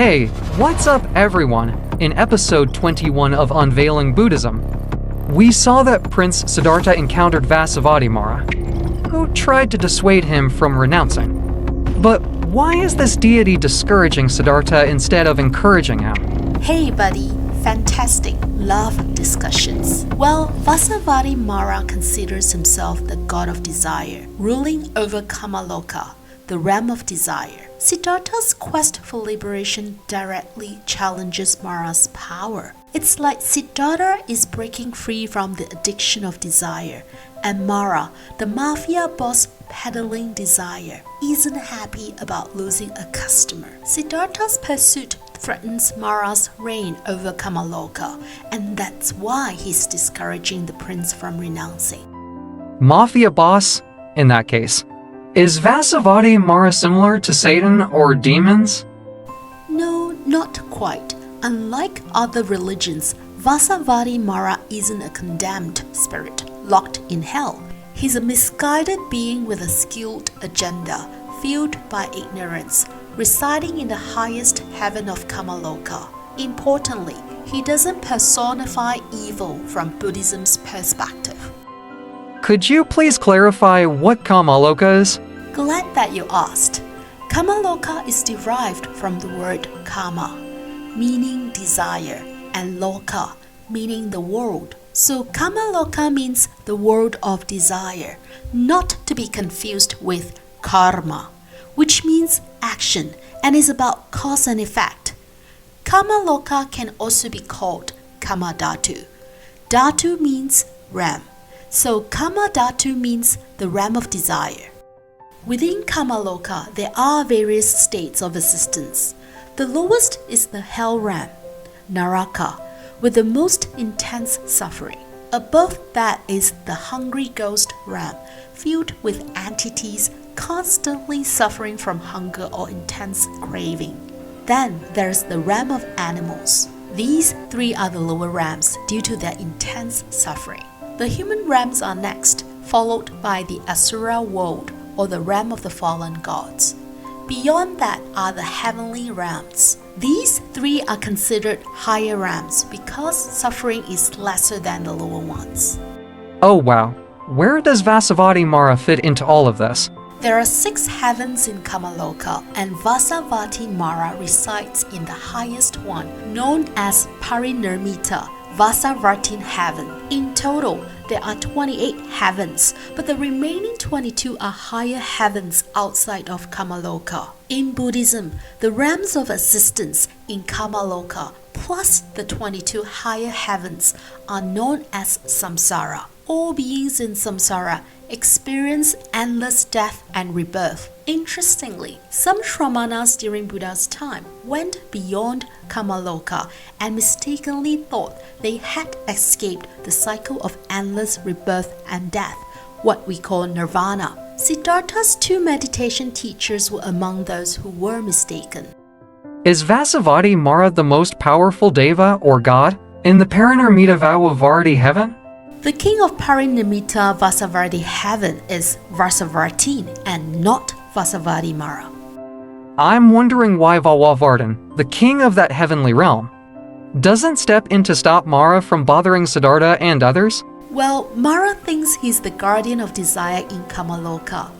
Hey, what's up everyone? In episode 21 of Unveiling Buddhism, we saw that Prince Siddhartha encountered Vasavati Mara, who tried to dissuade him from renouncing. But why is this deity discouraging Siddhartha instead of encouraging him? Hey buddy, fantastic, love discussions. Well, Vasavati Mara considers himself the god of desire, ruling over Kamaloka, the realm of desire. Siddhartha's quest for liberation directly challenges Mara's power. It's like Siddhartha is breaking free from the addiction of desire, and Mara, the mafia boss peddling desire, isn't happy about losing a customer. Siddhartha's pursuit threatens Mara's reign over Kamaloka, and that's why he's discouraging the prince from renouncing. Mafia boss, in that case. Is Vasavati Mara similar to Satan or demons? No, not quite. Unlike other religions, Vasavati Mara isn't a condemned spirit locked in hell. He's a misguided being with a skewed agenda, fueled by ignorance, residing in the highest heaven of Kamaloka. Importantly, he doesn't personify evil from Buddhism's perspective. Could you please clarify what Kamaloka is? Glad that you asked. Kamaloka is derived from the word kama, meaning desire, and loka, meaning the world. So Kamaloka means the world of desire, not to be confused with karma, which means action and is about cause and effect. Kamaloka can also be called Kama Dhatu. Dhatu means realm. So Kama Dhatu means the realm of desire. Within Kamaloka, there are various states of existence. The lowest is the hell realm, Naraka, with the most intense suffering. Above that is the hungry ghost realm, filled with entities constantly suffering from hunger or intense craving. Then there's the realm of animals. These three are the lower realms due to their intense suffering. The human realms are next, followed by the Asura world, or the realm of the fallen gods. Beyond that are the heavenly realms. These three are considered higher realms because suffering is lesser than the lower ones. Oh wow, where does Vasavati Mara fit into all of this? There are 6 heavens in Kamaloka, and Vasavati Mara resides in the highest one, known as Parinirmita, Vasavartin heaven. In total, there are 28 heavens, but the remaining 22 are higher heavens outside of Kamaloka. In Buddhism, the realms of existence in Kamaloka plus the 22 higher heavens are known as samsara. All beings in samsara experience endless death and rebirth. Interestingly, some Shramanas during Buddha's time went beyond Kamaloka and mistakenly thought they had escaped the cycle of endless rebirth and death, what we call nirvana. Siddhartha's 2 meditation teachers were among those who were mistaken. Is Vasavati Mara the most powerful deva or god in the Parinirmita Vasavarti heaven? The king of Parinirmita Vasavarti heaven is Vasavartin and not Vasavati Mara. I'm wondering why Vasavartin, the king of that heavenly realm, doesn't step in to stop Mara from bothering Siddhartha and others? Well, Mara thinks he's the guardian of desire in Kamaloka,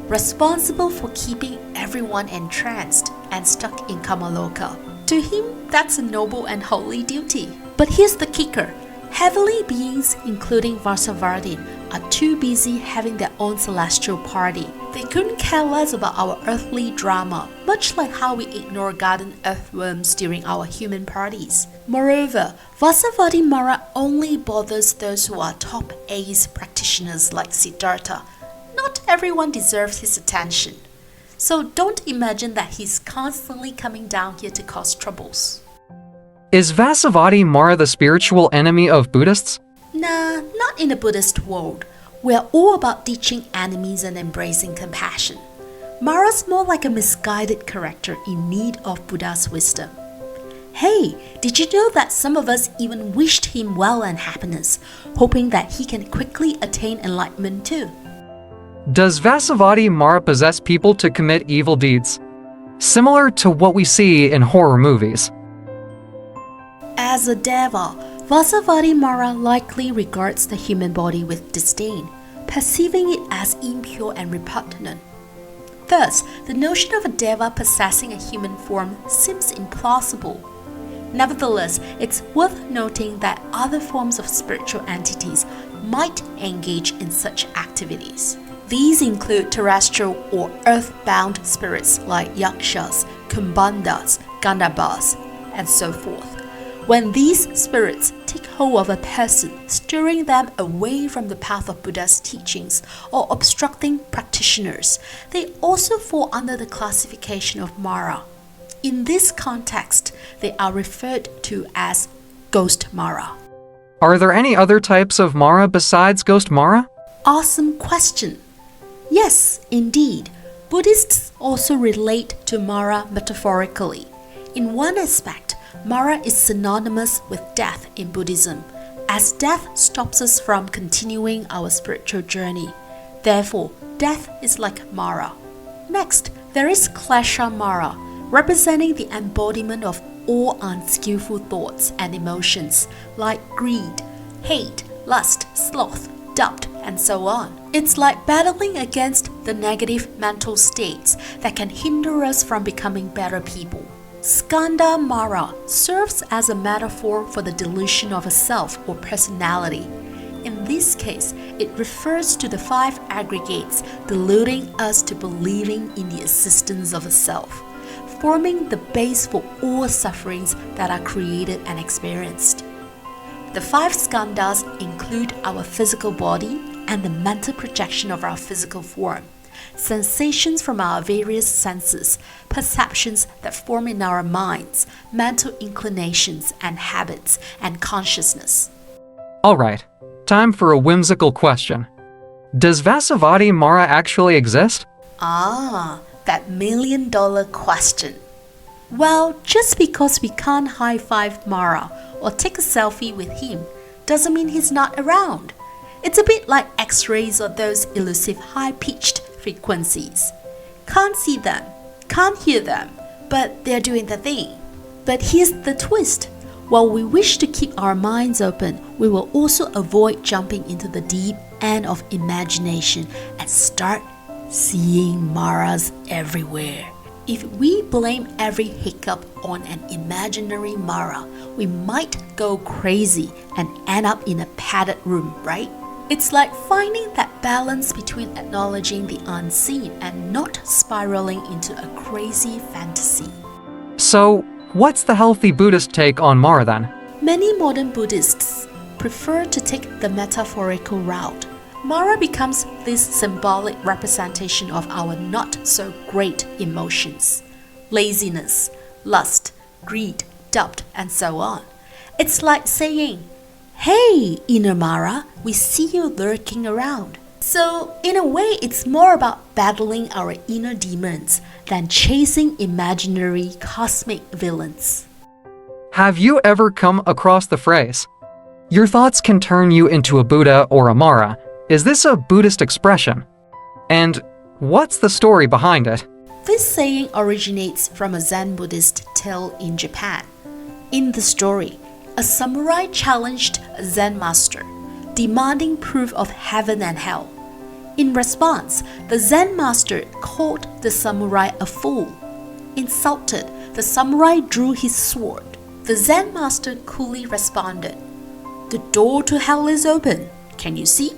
responsible for keeping everyone entranced and stuck in Kamaloka. To him, that's a noble and holy duty. But here's the kicker. Heavenly beings, including Vasavartin, are too busy having their own celestial party. They couldn't care less about our earthly drama, much like how we ignore garden earthworms during our human parties. Moreover, Vasavati Mara only bothers those who are top ace practitioners like Siddhartha. Not everyone deserves his attention. So don't imagine that he's constantly coming down here to cause troubles. Is Vasavati Mara the spiritual enemy of Buddhists? Nah, not in the Buddhist world. We're all about teaching enemies and embracing compassion. Mara's more like a misguided character in need of Buddha's wisdom. Hey, did you know that some of us even wished him well and happiness, hoping that he can quickly attain enlightenment too? Does Vasavati Mara possess people to commit evil deeds? similar to what we see in horror movies. As a deva, Vasavadi Mara likely regards the human body with disdain, perceiving it as impure and repugnant. Thus, the notion of a deva possessing a human form seems implausible. Nevertheless, it's worth noting that other forms of spiritual entities might engage in such activities. These include terrestrial or earth-bound spirits like yakshas, kumbhandas, gandharvas, and so forth. When these spirits take hold of a person, steering them away from the path of Buddha's teachings or obstructing practitioners, they also fall under the classification of Mara. In this context, they are referred to as Ghost Mara. Are there any other types of Mara besides Ghost Mara? Awesome question. Yes, indeed. Buddhists also relate to Mara metaphorically. In one aspect, Mara is synonymous with death in Buddhism, as death stops us from continuing our spiritual journey. Therefore, death is like Mara. Next, there is Klesha Mara, representing the embodiment of all unskillful thoughts and emotions like greed, hate, lust, sloth, doubt, and so on. It's like battling against the negative mental states that can hinder us from becoming better people. Skanda Mara serves as a metaphor for the delusion of a self or personality. In this case, it refers to the 5 aggregates deluding us to believing in the existence of a self, forming the base for all sufferings that are created and experienced. The 5 skandhas include our physical body and the mental projection of our physical form, sensations from our various senses, perceptions that form in our minds, mental inclinations and habits, and consciousness. Alright, time for a whimsical question. Does Vasavadi Mara actually exist? That $1,000,000 question. Well, just because we can't high-five Mara or take a selfie with him doesn't mean he's not around. It's a bit like X-rays or those elusive high-pitched frequencies. Can't see them, can't hear them, but they're doing the thing. But here's the twist. While we wish to keep our minds open, we will also avoid jumping into the deep end of imagination and start seeing Maras everywhere. If we blame every hiccup on an imaginary Mara, we might go crazy and end up in a padded room, right? It's like finding that balance between acknowledging the unseen and not spiraling into a crazy fantasy. So, what's the healthy Buddhist take on Mara then? Many modern Buddhists prefer to take the metaphorical route. Mara becomes this symbolic representation of our not-so-great emotions: laziness, lust, greed, doubt, and so on. It's like saying, "Hey, inner Mara, we see you lurking around." So, in a way, it's more about battling our inner demons than chasing imaginary cosmic villains. Have you ever come across the phrase, "Your thoughts can turn you into a Buddha or a Mara"? Is this a Buddhist expression? And what's the story behind it? This saying originates from a Zen Buddhist tale in Japan. In the story, a samurai challenged a Zen master, demanding proof of heaven and hell. In response, the Zen master called the samurai a fool. Insulted, the samurai drew his sword. The Zen master coolly responded, "The door to hell is open. Can you see?"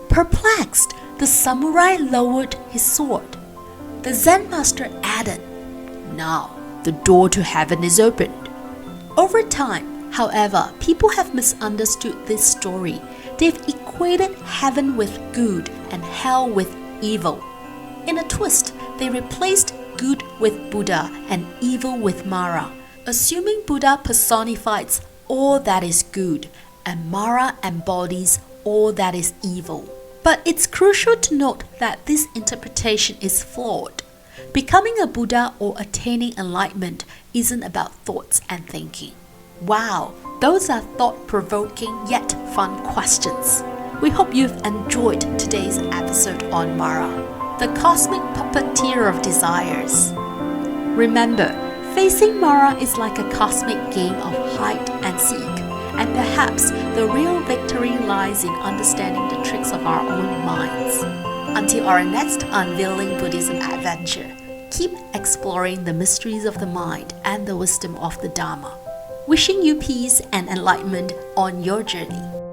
Perplexed, the samurai lowered his sword. The Zen master added, "Now the door to heaven is opened." Over time, however, people have misunderstood this story. They've equated heaven with good and hell with evil. In a twist, they replaced good with Buddha and evil with Mara, assuming Buddha personifies all that is good and Mara embodies all that is evil. But it's crucial to note that this interpretation is flawed. Becoming a Buddha or attaining enlightenment isn't about thoughts and thinking. Wow, those are thought-provoking yet fun questions. We hope you've enjoyed today's episode on Mara, the cosmic puppeteer of desires. Remember, facing Mara is like a cosmic game of hide and seek, and perhaps the real victory lies in understanding the tricks of our own minds. Until our next Unveiling Buddhism adventure, keep exploring the mysteries of the mind and the wisdom of the Dharma. Wishing you peace and enlightenment on your journey.